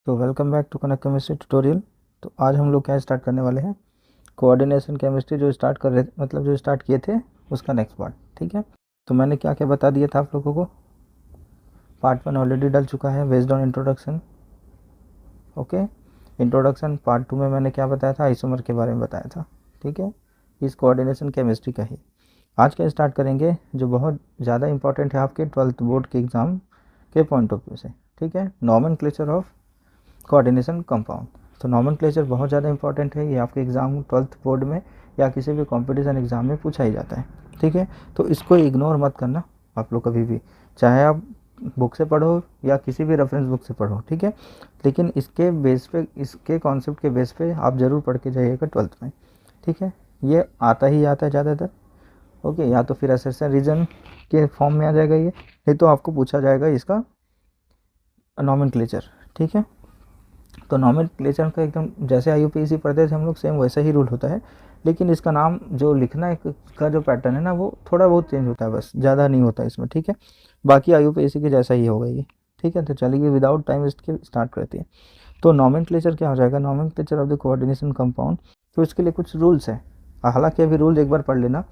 तो welcome back to Kanak chemistry tutorial. तो आज हम लोग क्या स्टार्ट करने वाले हैं, कोऑर्डिनेशन केमिस्ट्री जो स्टार्ट कर रहे मतलब जो स्टार्ट किए थे उसका नेक्स्ट पार्ट। ठीक है, तो मैंने क्या क्या बता दिया था आप लोगों को। पार्ट 1 ऑलरेडी डल चुका है based on introduction. Okay, introduction part 2 में मैंने क्या बताया था, आइसोमर के बारे में बताया था। ठीक है, इस कोऑर्डिनेशन केमिस्ट्री का ही आज का स्टार्ट करेंगे, जो बहुत ज़्यादा इंपॉर्टेंट है आपके 12th बोर्ड के एग्ज़ाम के पॉइंट ऑफ व्यू से। ठीक है, नॉमेनक्लेचर ऑफ कोऑर्डिनेशन कंपाउंड। तो नॉमेनक्लेचर बहुत ज़्यादा इंपॉर्टेंट है, ये आपके एग्ज़ाम 12th बोर्ड में या किसी भी कंपटीशन एग्ज़ाम में पूछा ही जाता है। ठीक है, तो इसको इग्नोर मत करना आप लोग कभी भी, चाहे आप बुक से पढ़ो या किसी भी रेफरेंस बुक से पढ़ो। ठीक है, लेकिन इसके बेस पे, इसके कॉन्सेप्ट के बेस पे आप ज़रूर पढ़ के जाइएगा 12th में। ठीक है, ये आता ही आता है ज़्यादातर। ओके, या तो फिर असर्शन रीजन के फॉर्म में आ जाएगा ये, नहीं तो आपको पूछा जाएगा इसका नॉमेनक्लेचर। ठीक है, तो नॉमेनक्लेचर का एकदम जैसे IUPAC पढ़ते थे हम लोग, सेम वैसा ही रूल होता है, लेकिन इसका नाम जो लिखना है का जो पैटर्न है ना, वो थोड़ा बहुत चेंज होता है, बस ज़्यादा नहीं होता इसमें। ठीक है, बाकी IUPAC के जैसा ही होगा ये। ठीक है, तो चलिए विदाउट टाइम वेस्ट के स्टार्ट करते हैं। तो नॉमेनक्लेचर क्या हो जाएगा, nomenclature of the coordination compound. तो इसके लिए कुछ रूल्स हैं, हालांकि अभी रूल एक बार पढ़ लेना,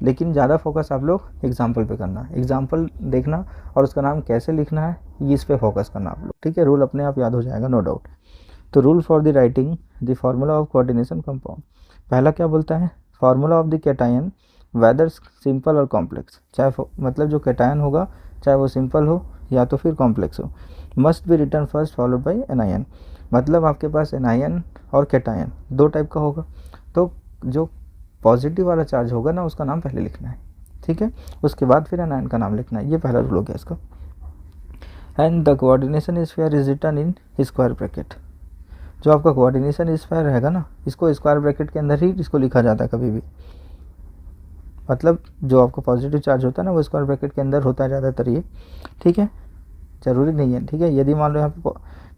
लेकिन ज़्यादा फोकस आप लोग एग्जाम्पल पे करना, एग्जाम्पल देखना और उसका नाम कैसे लिखना है ये इस पे फोकस करना आप लोग। ठीक है, रूल अपने आप याद हो जाएगा, नो डाउट। तो rule for the writing the formula of coordination compound. पहला क्या बोलता है, formula of the cation whether simple और कॉम्प्लेक्स, चाहे मतलब जो कैटायन होगा चाहे वो सिंपल हो या तो फिर कॉम्प्लेक्स हो, must be written first followed by anion. मतलब आपके पास एनायन और कैटायन दो टाइप का होगा, तो जो पॉजिटिव वाला चार्ज होगा ना उसका नाम पहले लिखना है। ठीक है, उसके बाद फिर एनायन का नाम लिखना है, ये पहला रूल हो गया इसका। And the coordination sphere is return in square bracket. जो आपका कोऑर्डिनेशन स्फीयर रहेगा ना, इसको स्क्वायर ब्रैकेट के अंदर ही इसको लिखा जाता है कभी भी। मतलब जो आपका पॉजिटिव चार्ज होता है ना वो स्क्वायर ब्रैकेट के अंदर होता है ज़्यादातर ये। ठीक है, ज़रूरी नहीं है। ठीक है, यदि मान लो यहाँ पे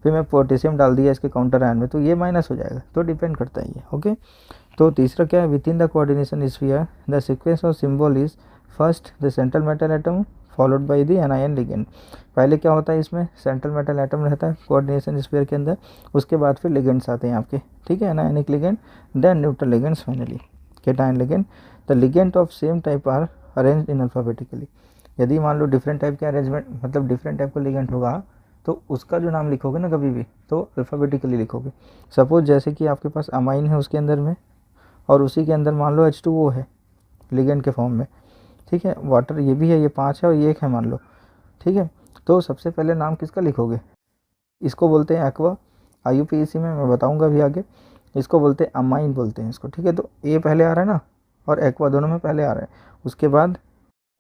फिर मैं पोटेशियम डाल दिया इसके काउंटर आयन में, तो ये माइनस हो जाएगा, तो डिपेंड करता है ये। ओके, तो तीसरा क्या है, with in the coordination sphere the sequence of symbol is first the central metal atom followed by the anion ligand. पहले क्या होता है, इसमें सेंट्रल मेटल एटम रहता है कोऑर्डिनेशन स्फीयर के अंदर, उसके बाद फिर लिगेंड्स आते हैं आपके। ठीक है, anionic ligand, then neutral ligands, finally cation ligand. The ligand of same type are arranged in alphabetically. यदि मान लो डिफरेंट टाइप के अरेंजमेंट, मतलब डिफरेंट टाइप का लिगेंड होगा, तो उसका जो नाम लिखोगे ना कभी भी, तो अल्फ़ाबेटिकली लिखोगे। सपोज जैसे कि आपके पास अमाइन है उसके अंदर में, और उसी के अंदर मान लो H2O है लिगेंड के फॉर्म में। ठीक है, वाटर ये भी है, ये 5 है और ये 1 है मान लो। ठीक है, तो सबसे पहले नाम किसका लिखोगे, इसको बोलते हैं एक्वा। IUPAC में मैं बताऊंगा अभी आगे, इसको बोलते हैं अमाइन बोलते हैं इसको। ठीक है, तो ए पहले आ रहा है ना, और एक्वा दोनों में पहले आ रहा है, उसके बाद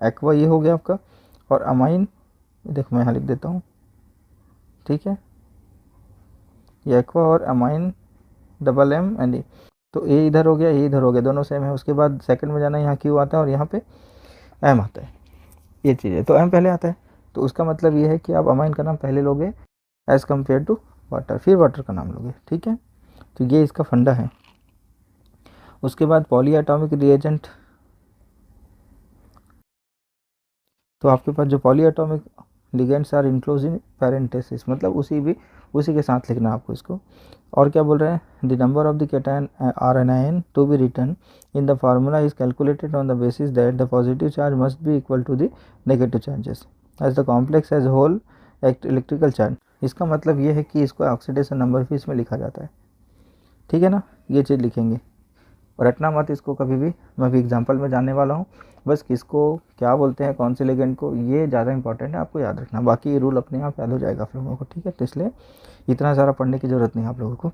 एक्वा ये हो गया आपका, और अमाइन देखो मैं यहाँ लिख देता हूँ। ठीक है, ये एक्वा और अमाइन डबल एम एंड ए, तो ए इधर हो गया, ए इधर हो गया, दोनों सेम है। उसके बाद सेकंड में जाना, यहाँ क्यू आता है और यहाँ पे एम आता है, ये चीज़ है, तो एम पहले आता है। तो उसका मतलब ये है कि आप अमाइन का नाम पहले लोगे एज़ कम्पेयर टू वाटर, फिर वाटर का नाम लोगे। ठीक है, तो ये इसका फंडा है। उसके बाद पॉली एटॉमिक रिएजेंट, तो आपके पास जो polyatomic ligands are enclose in parenthesis, मतलब उसी के साथ लिखना है आपको इसको। और क्या बोल रहे हैं, the number of the cation or anion to be return in the formula is calculated on the basis that the positive charge must be equal to the negative charges as the complex as whole electrical charge. इसका मतलब ये है कि इसको oxidation number भी इसमें लिखा जाता है। ठीक है ना, ये चीज़ लिखेंगे, रटना मत इसको कभी भी, मैं भी एग्जांपल में जाने वाला हूँ। बस किसको क्या बोलते हैं, कौन से लिगेंड को, ये ज़्यादा इंपॉर्टेंट है, आपको याद रखना। बाकी ये रूल अपने आप याद हो जाएगा आप लोगों को। ठीक है, तो इसलिए इतना सारा पढ़ने की ज़रूरत नहीं है आप लोगों को,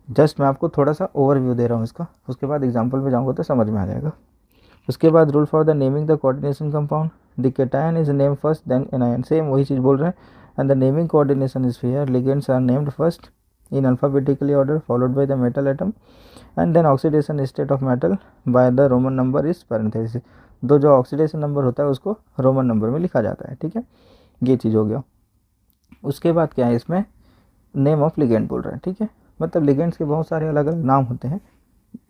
जस्ट मैं आपको थोड़ा सा ओवरव्यू दे रहा हूँ इसका, उसके बाद एग्जाम्पल में जाऊँगा तो समझ में आ जाएगा। उसके बाद rule for the naming the coordination compound, the cation is name first then anion, same वही चीज़ बोल रहे हैं। And the naming coordination sphere ligands are named first in alphabetically order followed by the metal atom and then oxidation state of metal by the roman number is parenthesis। दो जो oxidation number होता है उसको Roman number में लिखा जाता है। ठीक है, ये चीज़ हो गया। उसके बाद क्या है, इसमें नेम ऑफ लिगेंड बोल रहे हैं। ठीक है, मतलब लिगेंड्स के बहुत सारे अलग अलग नाम होते हैं,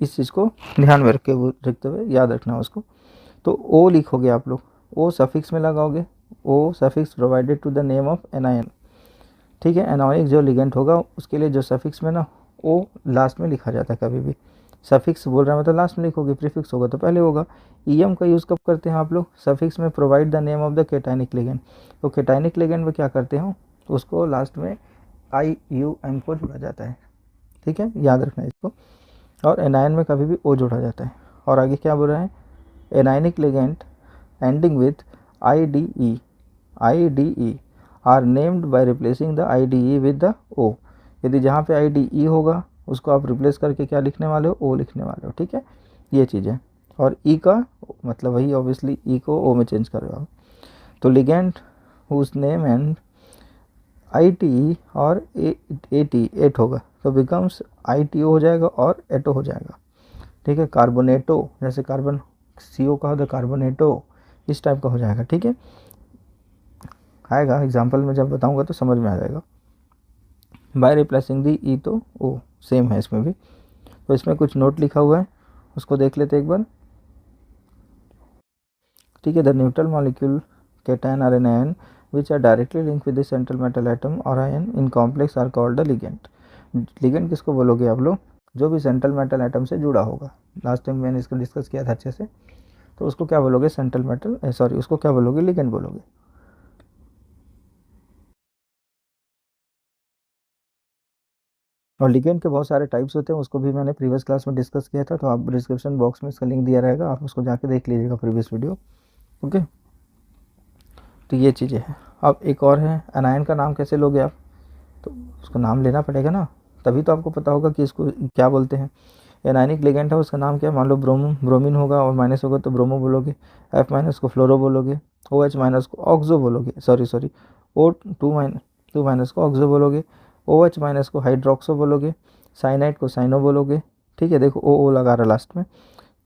इस चीज़ को ध्यान में रखते हुए याद रखना उसको। तो ओ लिखोगे आप लोग, ओ सफिक्स में लगाओगे, O suffix provided to the name of anion. ठीक है। एनोनिक जो लिगेंड होगा उसके लिए जो सफिक्स में ना ओ लास्ट में लिखा जाता है कभी भी। सफिक्स बोल रहा है मतलब लास्ट में लिखोगे, प्रीफिक्स होगा तो पहले होगा। ईएम का यूज़ कब करते हैं आप लोग? सफिक्स में provide the name of the केटाइनिक ligand. तो केटाइनिक लिगेंड में क्या करते हो, तो उसको लास्ट में IUM को जोड़ा जाता है, ठीक है, याद रखना इसको। और एनायन में कभी भी ओ जोड़ा जाता है। और आगे क्या बोल रहा है, anionic ligand ending with IDE are named by replacing the IDE with the O। यदि जहाँ पे IDE होगा उसको आप रिप्लेस करके क्या लिखने वाले हो, O लिखने वाले हो, ठीक है, ये चीज़ है। और E का मतलब वही ऑब्वियसली E को O में चेंज कर रहे हो आप। तो ligand whose name end ITE और एट होगा तो बिकम्स ITO हो जाएगा और एटो हो जाएगा, ठीक है। कार्बोनेटो जैसे कार्बन CO का होता कार्बोनेटो, इस टाइप का हो जाएगा, ठीक है। आएगा एग्जाम्पल में जब बताऊंगा तो समझ में आ जाएगा। बाय रिप्लेसिंग दी ई तो ओ सेम है इसमें भी। तो इसमें कुछ नोट लिखा हुआ है, उसको देख लेते एक बार, ठीक है। The neutral molecule cation or anion which are directly linked with the central metal atom or ion in complex are called the ligand। ligand किसको बोलोगे आप लोग, जो भी सेंट्रल मेटल एटम से जुड़ा होगा। लास्ट टाइम मैंने इसको डिस्कस किया था अच्छे से, तो उसको क्या बोलोगे, सेंट्रल मेटल, सॉरी उसको क्या बोलोगे, लिगेंड बोलोगे। और लिगेंड के बहुत सारे टाइप्स होते हैं, उसको भी मैंने प्रीवियस क्लास में डिस्कस किया था, तो आप डिस्क्रिप्शन बॉक्स में इसका लिंक दिया रहेगा, आप उसको जाके देख लीजिएगा प्रीवियस वीडियो, ओके। तो ये चीज़ें हैं। अब एक और है, अनायन का नाम कैसे लोगे आप, तो उसका नाम लेना पड़ेगा ना, तभी तो आपको पता होगा कि इसको क्या बोलते हैं। एनायनिक लिगेंड है, उसका नाम क्या है, मान लो ब्रोमीन होगा और माइनस होगा तो ब्रोमो बोलोगे, F माइनस को फ्लोरो बोलोगे, OH माइनस को ऑक्सो बोलोगे, सॉरी टू माइनस को ऑक्सो बोलोगे, OH माइनस को हाइड्रोक्सो बोलोगे, साइनाइड को साइनो बोलोगे, ठीक है। देखो ओ लगा रहा लास्ट में।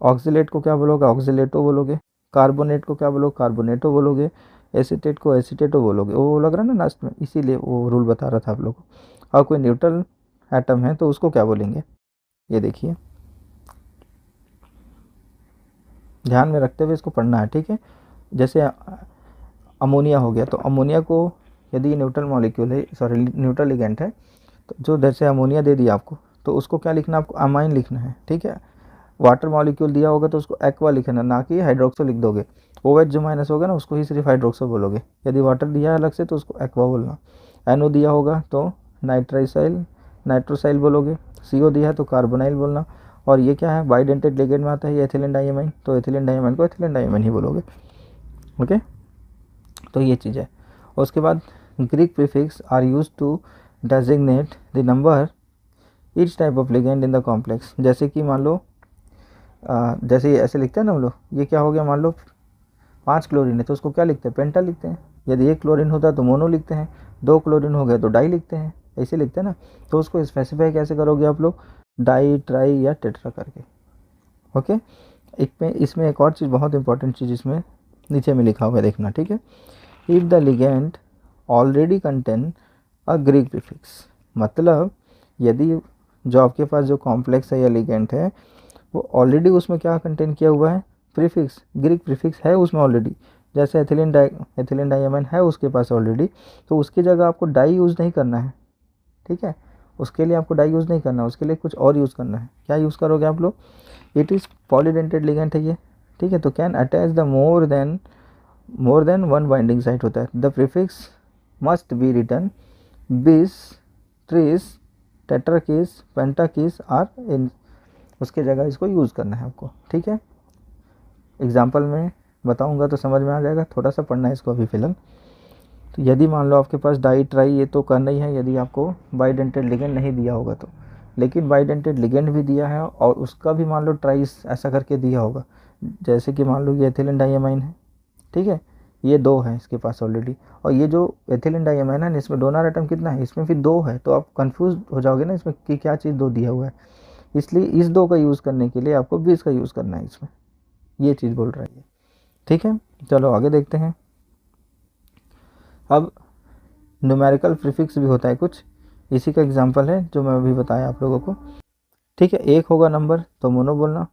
ऑक्सीलेट को क्या बोलोगे, ऑक्सीलेटो बोलोगे। कार्बोनेट को क्या बोलोगे, कार्बोनेटो बोलोगे। एसीटेट को एसीटेटो बोलोगे, वो लग रहा है ना लास्ट में, इसीलिए वो रूल बता रहा था आप लोग को। और कोई न्यूट्रल एटम है तो उसको क्या बोलेंगे, ये देखिए, ध्यान में रखते हुए इसको पढ़ना है, ठीक है। जैसे अमोनिया हो गया, तो अमोनिया को यदि न्यूट्रल मॉलिक्यूल है, सॉरी न्यूट्रल लिगेंड है, तो जो जैसे अमोनिया दे दिया आपको, तो उसको क्या लिखना, आपको अमाइन लिखना है, ठीक है। वाटर मॉलिक्यूल दिया होगा तो उसको एक्वा लिखना, ना कि हाइड्रोक्सो लिख दोगे। OH जो माइनस होगा ना उसको ही सिर्फ हाइड्रोक्सो बोलोगे। यदि वाटर दिया है अलग से तो उसको एक्वा बोलना। NO दिया होगा तो नाइट्रोसाइल बोलोगे। CO दिया है तो कार्बोनाइल बोलना। और ये क्या है, बाइडेंटेड लिगेंड में आता है ये एथिलीन डाइअमाइन, तो एथिलीन डाइअमाइन को एथिलीन डाइअमाइन ही बोलोगे, ओके। तो ये चीज़ है। और उसके बाद Greek prefix are use to designate the number each type of ligand in the complex. जैसे कि मान लो जैसे ऐसे लिखते हैं ना हम लोग, ये क्या हो गया, मान लो 5 क्लोरीन है तो उसको क्या लिखते हैं, पेंटा लिखते हैं। यदि 1 क्लोरीन होता है तो मोनो लिखते हैं, 2 क्लोरीन हो गया तो डाई लिखते हैं, ऐसे लिखते हैं ना। तो उसको स्पेसिफाई कैसे करोगे आप लोग, डाई, ट्राई या टेट्रा करके, ओके। इसमें एक और चीज़, बहुत इंपॉर्टेंट चीज़ इसमें नीचे में लिखा हुआ है, देखना, ठीक है। If the ligand already contain a Greek prefix, मतलब यदि जो आपके पास जो कॉम्प्लेक्स है या लिगेंड है वो ऑलरेडी उसमें क्या कंटेन किया हुआ है, प्रीफिक्स, ग्रीक प्रीफिक्स है उसमें ऑलरेडी। जैसे एथिलीन डाइअमाइन है उसके पास ऑलरेडी, तो उसकी जगह आपको डाई यूज़ नहीं करना है, ठीक है। उसके लिए आपको डाई यूज़ नहीं करना है, उसके लिए कुछ और यूज़ करना है। क्या यूज़ करोगे आप लोग, इट इज़ पॉलीडेंटेड लिगेंड है ये, ठीक है। तो can attach the more than one binding site होता है। The prefix must be return बिस, ट्रिस, टेट्राकिस, पेंटाकिस आर इन, उसके जगह इसको यूज़ करना है आपको, ठीक है। एग्जाम्पल में बताऊंगा तो समझ में आ जाएगा, थोड़ा सा पढ़ना है इसको अभी फिलहाल। तो यदि मान लो आपके पास डाई, ट्राई ये तो करना ही है यदि आपको बाइडेंटेड लिगेंड नहीं दिया होगा तो। लेकिन बाइडेंटेड लिगेंड भी दिया है और उसका भी मान लो ट्राइस ऐसा करके दिया होगा, जैसे कि मान लो ये एथिलीन डाइअमाइन है, ठीक है, ये 2 है इसके पास ऑलरेडी। और ये जो एथिलीन डाइअमाइन है इसमें डोनर एटम कितना है, इसमें फिर 2 है, तो आप कंफ्यूज हो जाओगे ना इसमें कि क्या चीज़ 2 दिया हुआ है। इसलिए इस 2 का यूज़ करने के लिए आपको 20 का यूज़ करना है इसमें, ये चीज़ बोल रहा है ये, ठीक है। चलो आगे देखते हैं। अब न्यूमेरिकल प्रीफिक्स भी होता है कुछ, इसी का एग्जांपल है जो मैं अभी बताया आप लोगों को, ठीक है। 1 होगा नंबर तो मोनो बोलना,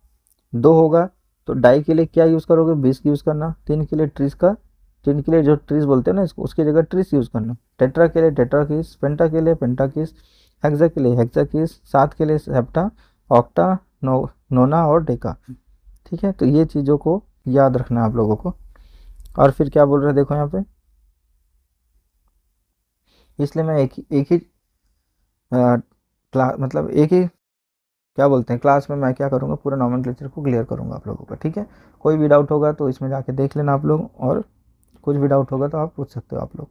2 होगा तो डाई के लिए क्या यूज़ करोगे, 20 यूज़ करना, 3 के लिए ट्रिस का चिन के लिए जो ट्रीज बोलते हैं ना इसको, उसकी जगह ट्रीस यूज़ करना। टेट्रा के लिए टेट्राकीस, पेंटा के लिए पेंटाकीस, हेक्सा के लिए हेक्साकीस, सात के लिए सेप्टा, ऑक्टा, नोना और डेका। ठीक है, तो ये चीज़ों को याद रखना है आप लोगों को। और फिर क्या बोल रहे हैं देखो यहाँ पे, इसलिए मैं एक ही क्लास मतलब एक ही क्या बोलते हैं क्लास में मैं क्या करूँगा, पूरा नॉमेनक्लेचर को क्लियर करूँगा आप लोगों का। ठीक है, कोई भी डाउट होगा तो इसमें जाके देख लेना आप लोग, और कुछ भी डाउट होगा तो आप पूछ सकते हो आप लोग।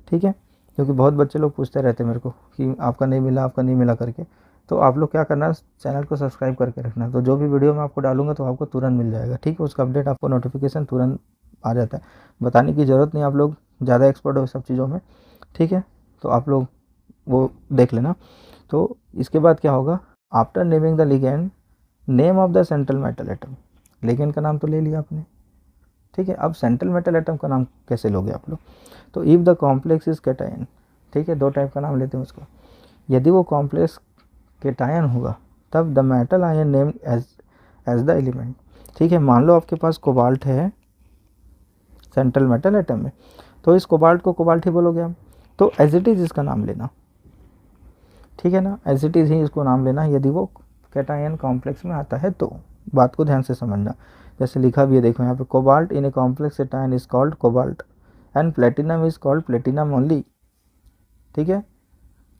ठीक है, क्योंकि बहुत बच्चे लोग पूछते रहते हैं मेरे को कि आपका नहीं मिला, आपका नहीं मिला करके। तो आप लोग क्या करना, चैनल को सब्सक्राइब करके रखना, तो जो भी वीडियो मैं आपको डालूंगा तो आपको तुरंत मिल जाएगा। ठीक है, उसका अपडेट आपको नोटिफिकेशन तुरंत आ जाता है। बताने की ज़रूरत नहीं, आप लोग ज़्यादा एक्सपर्ट हो सब चीज़ों में। ठीक है, तो आप लोग वो देख लेना। तो इसके बाद क्या होगा, after naming the ligand, name of the central metal atom. Ligand का नाम तो ले लिया आपने। ठीक है, अब सेंट्रल मेटल एटम का नाम कैसे लोगे आप लोग, तो if the complex is cation. ठीक है, दो टाइप का नाम लेते हैं उसको। यदि वो कॉम्प्लेक्स कैटायन होगा तब the metal ion name as the element. ठीक है, मान लो आपके पास कोबाल्ट है सेंट्रल मेटल एटम में, तो इस कोबाल्ट को कोबाल्ट ही बोलोगे आप, तो एज इट इज़ इसका नाम लेना। ठीक है ना, एज इट इज़ ही इसको नाम लेना यदि वो कैटायन कॉम्प्लेक्स में आता है तो। बात को ध्यान से समझना, जैसे लिखा भी है देखो यहाँ पे, cobalt in a complex cation is called cobalt and platinum is called platinum only. ठीक है,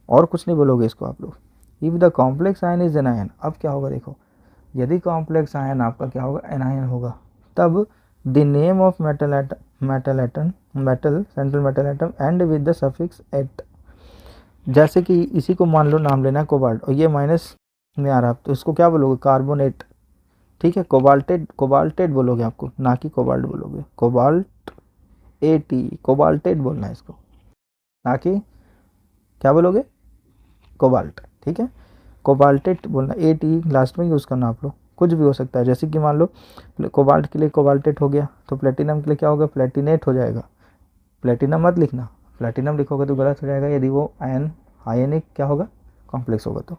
और कुछ नहीं बोलोगे इसको आप लोग। If the complex ion is anion, अब क्या होगा देखो, यदि कॉम्प्लेक्स आयन आपका क्या होगा, एनायन होगा, तब the name of metal central metal atom end with the suffix ate. जैसे कि इसी को मान लो नाम लेना है कोबाल्ट, और ये माइनस में आ रहा है, तो इसको क्या बोलोगे, कार्बोनेट। ठीक है, कोबाल्टेड कोबाल्टेड बोलोगे आपको, ना कि कोबाल्ट बोलोगे, कोबाल्ट एटी, कोबाल्टेड बोलना है इसको, ना कि क्या बोलोगे, कोबाल्ट। ठीक है, कोबाल्टेड बोलना, एटी लास्ट में यूज़ करना आप लोग। कुछ भी हो सकता है, जैसे कि मान लो कोबाल्ट के लिए कोबाल्टेट हो गया, तो प्लेटिनम के लिए क्या होगा, प्लेटिनेट हो जाएगा। प्लेटिनम मत लिखना, प्लेटिनम लिखोगे तो गलत हो जाएगा, यदि वो आयनिक क्या होगा, कॉम्प्लेक्स होगा तो।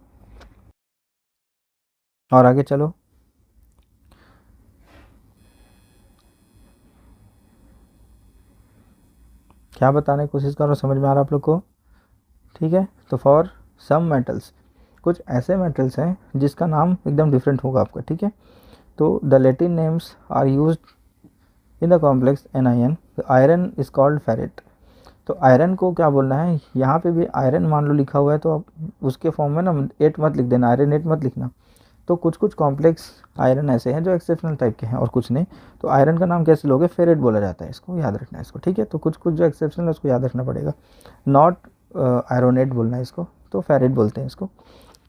और आगे चलो, क्या बताने की कोशिश कर रहा हूँ, समझ में आ रहा है आप लोग को। ठीक है, तो फॉर सम मेटल्स, कुछ ऐसे मेटल्स हैं जिसका नाम एकदम डिफरेंट होगा आपका। ठीक है, तो the Latin names are used in the complex anion. Iron is called ferrate. तो आयरन को क्या बोलना है, यहाँ पे भी आयरन मान लो लिखा हुआ है, तो आप उसके फॉर्म में ना एट मत लिख देना, आयरन एट मत लिखना। तो कुछ कुछ कॉम्प्लेक्स आयरन ऐसे हैं जो एक्सेप्शनल टाइप के हैं, और कुछ नहीं। तो आयरन का नाम कैसे लोगे, फेरेट बोला जाता है, इसको याद रखना है इसको। ठीक है, तो कुछ कुछ जो एक्सेप्शनल है उसको याद रखना पड़ेगा। नॉट आयरोनेट बोलना है इसको, तो फेरेट बोलते हैं इसको।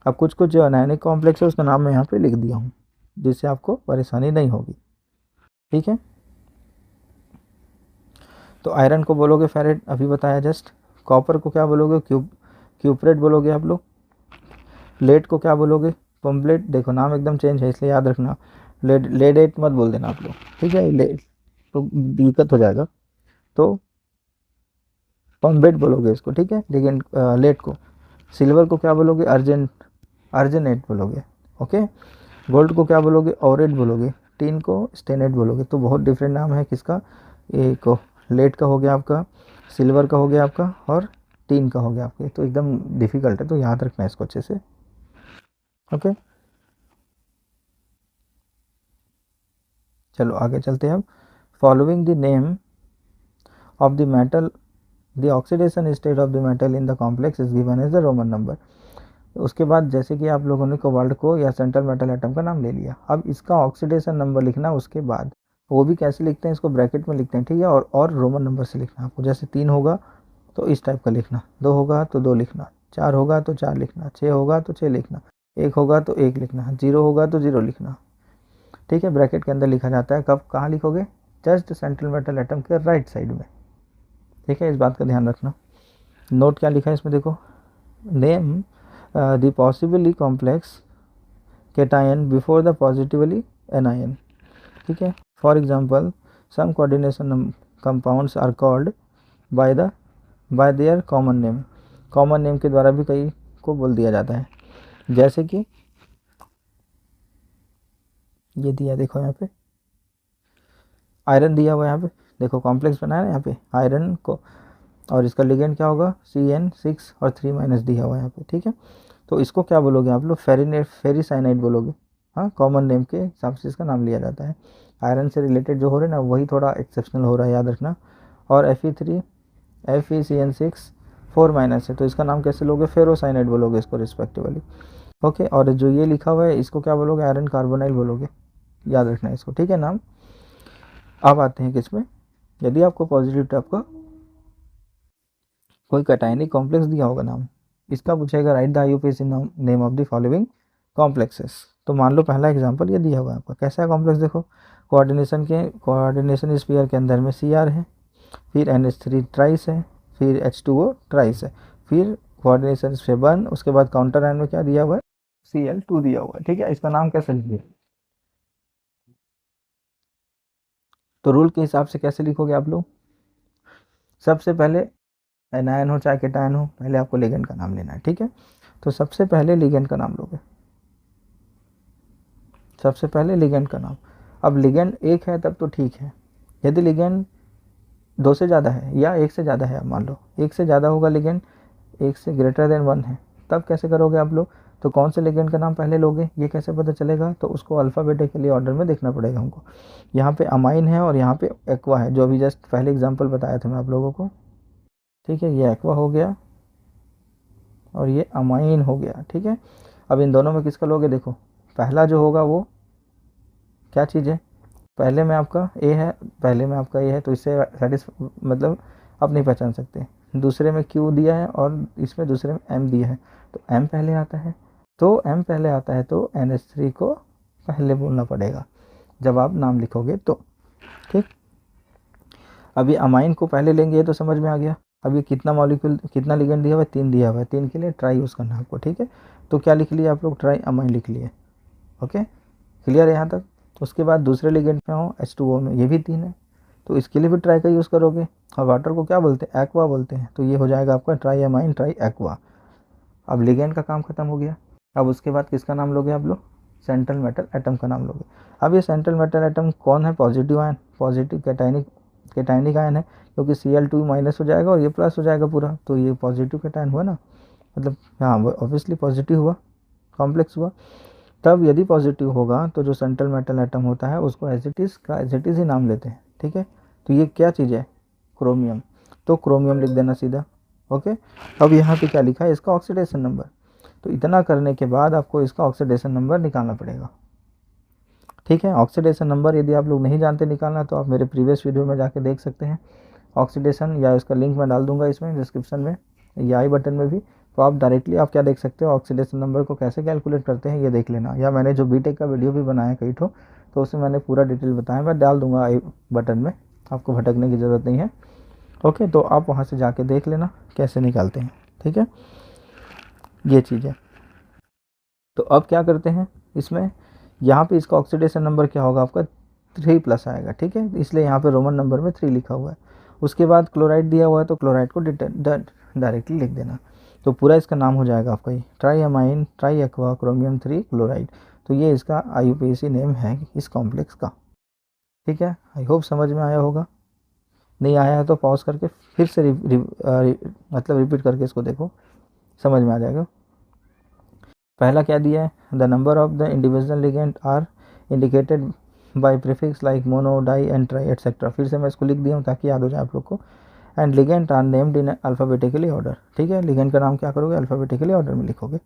अब कुछ कुछ जो अनायनिक कॉम्प्लेक्स है उसका नाम मैं यहाँ पे लिख दिया हूँ, जिससे आपको परेशानी नहीं होगी। ठीक है, तो आयरन को बोलोगे फेरेट, अभी बताया जस्ट। कॉपर को क्या बोलोगे, क्यूपरेट बोलोगे आप लोग। लेड को क्या बोलोगे, पम्पलेट। देखो नाम एकदम चेंज है, इसलिए याद रखना, लेडेट मत बोल देना आप लोग। ठीक है, लेड तो दिक्कत हो जाएगा, तो पम्पलेट बोलोगे इसको। ठीक है, लेकिन लेड को, सिल्वर को क्या बोलोगे, अर्जेनेट बोलोगे। ओके, गोल्ड को क्या बोलोगे, ऑरेट बोलोगे। टीन को स्टेनेट बोलोगे। तो बहुत डिफरेंट नाम है किसका, एक लेड का हो गया आपका, सिल्वर का हो गया आपका, और टीन का हो गया आपके। तो एकदम डिफिकल्ट है, तो याद रखना है इसको अच्छे से। ओके, चलो आगे चलते हैं अब। Following the name of the metal, the oxidation state of the metal in the complex is given as the Roman number. उसके बाद जैसे कि आप लोगों ने कोबाल्ट को या सेंट्रल मेटल एटम का नाम ले लिया, अब इसका ऑक्सीडेशन नंबर लिखना उसके बाद। वो भी कैसे लिखते हैं, इसको ब्रैकेट में लिखते हैं। ठीक है, और रोमन नंबर से लिखना आपको। जैसे 3 होगा तो इस टाइप का लिखना, 2 होगा तो 2 लिखना, 4 होगा तो 4 लिखना, 6 होगा तो 6 लिखना, 1 होगा तो 1 लिखना, 0 होगा तो 0 लिखना। ठीक है, ब्रैकेट के अंदर लिखा जाता है। कब कहाँ लिखोगे, जस्ट सेंट्रल मेटल एटम के राइट साइड में। ठीक है, इस बात का ध्यान रखना। नोट क्या लिखा है इसमें देखो, name the possibly complex cation before the positively anion. ठीक है, for example some coordination compounds are called by their common name. Common name के द्वारा भी कई को बोल दिया जाता है। जैसे कि ये दिया देखो यहाँ पे, आयरन दिया हुआ है यहाँ पे, देखो कॉम्प्लेक्स बनाया ना यहाँ पे आयरन को, और इसका लिगेंड क्या होगा CN6 और 3- दिया हुआ है यहाँ पे, ठीक है। तो इसको क्या बोलोगे आप लोग, फेरिसाइनाइड बोलोगे। हाँ, कॉमन नेम के हिसाब से इसका नाम लिया जाता है। आयरन से रिलेटेड जो हो रहे हैं ना वही थोड़ा एक्सेप्शनल हो रहा है, याद रखना। और FeCN6 4- है, तो इसका नाम कैसे लोगे, फेरोसाइनाइड बोलोगे इसको रिस्पेक्टिवली। ओके, और जो ये लिखा हुआ है इसको क्या बोलोगे, आयरन कार्बोनाइल बोलोगे, याद रखना इसको, ठीक है नाम। अब आते हैं किसमें, यदि आपको पॉजिटिव टाइप का कोई कैटायनिक कॉम्प्लेक्स दिया होगा नाम, इसका पूछेगा right the IUPAC name of the following complexes. तो मान लो पहला एग्जांपल ये दिया हुआ है आपका, कैसा है कॉम्प्लेक्स, देखो कोऑर्डिनेशन स्फीयर के अंदर में Cr है, फिर NH3 ट्राइस है, फिर H2O ट्राइस है, फिर कोऑर्डिनेशन स्फीयर 1, उसके बाद काउंटर आयन में क्या दिया हुआ है, Cl2 दिया हुआ है, ठीक है। इसका नाम कैसे लिखिए, तो रूल के हिसाब से कैसे लिखोगे आप लोग, सबसे पहले एनायन हो चाहे केटायन हो, पहले आपको लिगेंड का नाम लेना है, ठीक है। तो सबसे पहले लिगेंड का नाम लोगे, सबसे पहले लिगेंड का नाम। अब लिगेंड एक है तब तो ठीक है, यदि लिगेंड 2 से ज़्यादा है या 1 से ज़्यादा है, मान लो 1 से ज़्यादा होगा लिगेंड, 1 से ग्रेटर देन 1 है, तब कैसे करोगे आप लोग, तो कौन से लिगेंड का नाम पहले लोगे ये कैसे पता चलेगा, तो उसको अल्फ़ाबेटिकली ऑर्डर में देखना पड़ेगा हमको। यहाँ पे अमाइन है और यहाँ पे एक्वा है, जो अभी जस्ट पहले एग्जांपल बताया था मैं आप लोगों को, ठीक है। ये एक्वा हो गया और ये अमाइन हो गया, ठीक है। अब इन दोनों में किसका लोगे, देखो पहला जो होगा वो क्या चीज़ है, पहले में आपका ए है, पहले में आपका ए है, तो इससे मतलब आप नहीं पहचान सकते। दूसरे में क्यू दिया है और इसमें दूसरे में एम दिया है, तो एम पहले आता है, तो एम पहले आता है तो NH3 को पहले बोलना पड़ेगा जब आप नाम लिखोगे तो, ठीक। अभी अमाइन को पहले लेंगे, ये तो समझ में आ गया। अभी कितना मॉलिक्यूल, कितना लिगेंड दिया हुआ है, 3 दिया हुआ है, 3 के लिए ट्राई यूज़ करना है आपको, ठीक है। तो क्या लिख लिया आप लोग, ट्राई अमाइन लिख लिए, ओके, क्लियर है यहाँ तक। उसके बाद दूसरे लिगेंड में हो H2O में, ये भी 3 है, तो इसके लिए भी ट्राई का यूज़ करोगे, और वाटर को क्या बोलते हैं, एक्वा बोलते हैं, तो ये हो जाएगा आपका ट्राई अमाइन ट्राई एक्वा। अब लिगेंड का काम खत्म हो गया। अब उसके बाद किसका नाम लोगे आप लोग, सेंट्रल मेटल एटम का नाम लोगे। अब ये सेंट्रल मेटल एटम कौन है, positive ion, positive cationic ion है, क्योंकि Cl2- हो जाएगा और ये प्लस हो जाएगा पूरा, तो ये पॉजिटिव कैटायन हुआ ना, मतलब हाँ ऑब्वियसली पॉजिटिव हुआ, कॉम्प्लेक्स हुआ। तब यदि पॉजिटिव होगा तो जो सेंट्रल मेटल एटम होता है उसको एजिटिस का एजिटिस ही नाम लेते हैं, ठीक है। तो ये क्या चीज़ है, क्रोमियम, तो क्रोमियम लिख देना सीधा, ओके। अब यहाँ पे क्या लिखा है, इसका ऑक्सीडेशन नंबर, तो इतना करने के बाद आपको इसका ऑक्सीडेशन नंबर निकालना पड़ेगा, ठीक है। ऑक्सीडेशन नंबर यदि आप लोग नहीं जानते निकालना तो आप मेरे प्रीवियस वीडियो में जाके देख सकते हैं ऑक्सीडेशन, या इसका लिंक मैं डाल दूंगा इसमें डिस्क्रिप्शन में या आई बटन में भी, तो आप डायरेक्टली आप क्या देख सकते हो, ऑक्सीडेशन नंबर को कैसे कैलकुलेट करते हैं ये देख लेना, या मैंने जो बीटेक का वीडियो भी बनाया कई ठो, तो उसमें मैंने पूरा डिटेल बताया, मैं डाल दूंगा आई बटन में, आपको भटकने की ज़रूरत नहीं है, ओके। तो आप वहाँ से जाके देख लेना कैसे निकालते हैं, ठीक है, ये चीज़ है। तो अब क्या करते हैं इसमें, यहाँ पे इसका ऑक्सीडेशन नंबर क्या होगा आपका 3+ आएगा, ठीक है, इसलिए यहाँ पे रोमन नंबर में 3 लिखा हुआ है। उसके बाद क्लोराइड दिया हुआ है तो क्लोराइड को डायरेक्टली लिख देना, तो पूरा इसका नाम हो जाएगा आपका ये try amine try aqua chromium 3 chloride. तो ये इसका IUPAC नेम है इस कॉम्प्लेक्स का, ठीक है। आई होप समझ में आया होगा, नहीं आया है तो पॉज करके फिर से मतलब रिपीट करके इसको देखो, समझ में आ जाएगा। पहला क्या दिया है, the number of the individual ligand are indicated by prefix like mono di and tri etcetera, फिर से मैं इसको लिख दिया हूँ ताकि याद हो जाए आप लोग को। And ligand are named in alphabetically order, ठीक है, लिगेंड का नाम क्या करोगे, अल्फ़ाबेटिकली ऑर्डर में लिखोगे।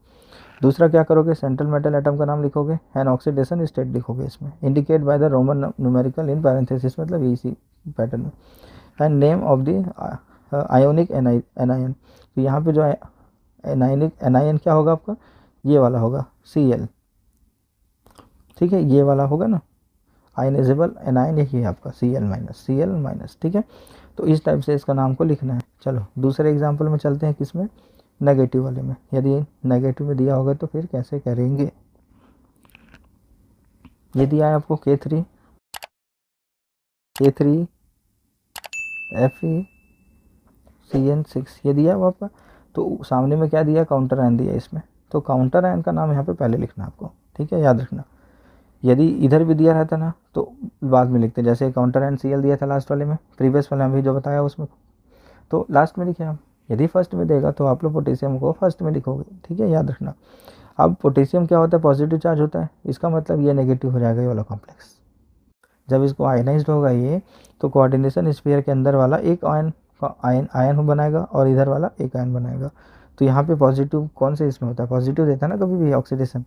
दूसरा क्या करोगे, सेंट्रल मेटल एटम का नाम लिखोगे एंड ऑक्सीडेशन स्टेट लिखोगे इसमें, indicate by the Roman numerical in parenthesis, मतलब इसी पैटर्न में। And name of the ionic anion, तो यहाँ पे जो एनायन क्या होगा आपका, ये वाला होगा Cl, ठीक है, ये वाला होगा ना आयनाइजेबल एनायन, यही है आपका Cl-, ठीक है। तो इस टाइप से इसका नाम को लिखना है। चलो दूसरे एग्जांपल में चलते हैं, किसमें, नेगेटिव वाले में। यदि नेगेटिव में दिया होगा तो फिर कैसे करेंगे, ये दिया है आपको K3 FeCN6, ये दिया है आपका, तो सामने में क्या दिया, काउंटर आयन दिया इसमें, तो काउंटर आयन का नाम यहाँ पे पहले लिखना है आपको, ठीक है, याद रखना। यदि इधर भी दिया रहता ना तो बाद में लिखते, जैसे काउंटर एंड CL दिया था लास्ट वाले में, प्रीवियस वाले में भी जो बताया उसमें, तो लास्ट में लिखे आप। यदि फर्स्ट में देगा तो आप लोग पोटेशियम को फर्स्ट में लिखोगे, ठीक है, याद रखना। अब पोटेशियम क्या होता है, पॉजिटिव चार्ज होता है, इसका मतलब ये नेगेटिव हो जाएगा ये वाला कॉम्प्लेक्स। जब इसको आयनाइज्ड होगा ये, तो कोऑर्डिनेशन स्फीयर के अंदर वाला एक आयन आयन बनाएगा और इधर वाला एक आयन बनाएगा। तो यहाँ पे पॉजिटिव कौन से इसमें होता है, पॉजिटिव देता है ना कभी भी ऑक्सीडेशन,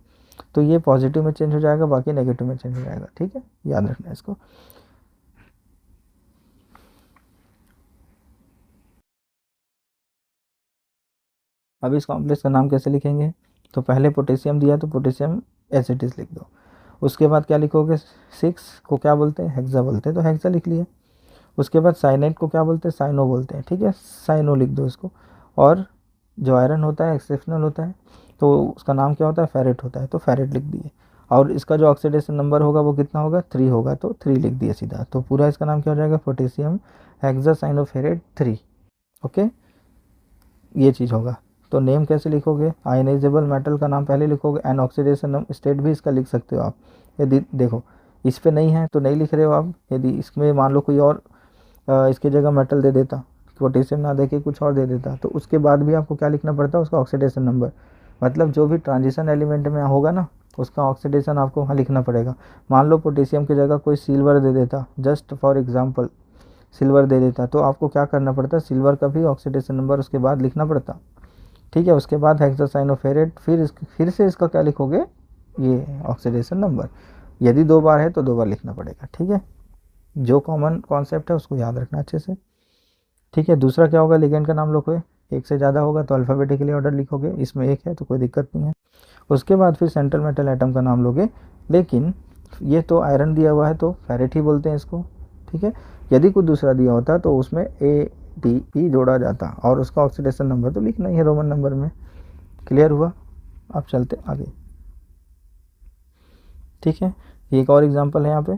तो ये पॉजिटिव में चेंज हो जाएगा, बाकी नेगेटिव में चेंज हो जाएगा, ठीक है, याद रखना इसको। अब इस कॉम्प्लेक्स का नाम कैसे लिखेंगे, तो पहले पोटेशियम दिया तो पोटेशियम एसिटिस लिख दो। उसके बाद क्या लिखोगे, 6 को क्या बोलते हैं, हेक्सा बोलते हैं, तो हेक्सा लिख लिया। उसके बाद साइनाइड को क्या बोलते हैं, साइनो बोलते हैं, ठीक है, साइनो लिख दो इसको। और जो आयरन होता है एक्सेप्शनल होता है, तो उसका नाम क्या होता है, फेरेट होता है, तो फेरेट लिख दिए। और इसका जो ऑक्सीडेशन नंबर होगा वो कितना होगा, 3 होगा, तो 3 लिख दिए सीधा। तो पूरा इसका नाम क्या हो जाएगा, पोटेशियम हेक्सासाइनोफेरेट 3। ओके, ये चीज़ होगा। तो नेम कैसे लिखोगे, आयनाइजेबल मेटल का नाम पहले लिखोगे, एंड ऑक्सीडेशन स्टेट भी इसका लिख सकते हो आप। यदि देखो इस पे नहीं है तो नहीं लिख रहे हो आप, यदि इसमें मान लो कोई और इसकी जगह मेटल दे देता, पोटेशियम ना दे के कुछ और दे देता, तो उसके बाद भी आपको क्या लिखना पड़ता है, उसका ऑक्सीडेशन नंबर। मतलब जो भी ट्रांजिशन एलिमेंट में होगा ना उसका ऑक्सीडेशन आपको वहाँ लिखना पड़ेगा। मान लो पोटेशियम की जगह कोई सिल्वर दे देता, जस्ट फॉर एग्जांपल सिल्वर दे देता, तो आपको क्या करना पड़ता, सिल्वर का भी ऑक्सीडेशन नंबर उसके बाद लिखना पड़ता, ठीक है। उसके बाद हेक्सासाइनोफेरेट, फिर से इसका क्या लिखोगे, ये ऑक्सीडेशन नंबर। यदि 2 बार है तो 2 बार लिखना पड़ेगा, ठीक है। जो कॉमन कॉन्सेप्ट है उसको याद रखना अच्छे से, ठीक है। दूसरा क्या होगा, लिगेंड का नाम लिखोगे, एक से ज़्यादा होगा तो अल्फ़ाबेटिकली ऑर्डर लिखोगे, इसमें एक है तो कोई दिक्कत नहीं है। उसके बाद फिर सेंट्रल मेटल एटम का नाम लोगे, लेकिन ये तो आयरन दिया हुआ है तो फेरेट ही बोलते हैं इसको, ठीक है। यदि कुछ दूसरा दिया होता तो उसमें ATE जोड़ा जाता और उसका ऑक्सीडेशन नंबर तो लिखना ही है रोमन नंबर में। क्लियर हुआ, अब चलते आगे, ठीक है। एक और एग्जांपल है यहाँ पे,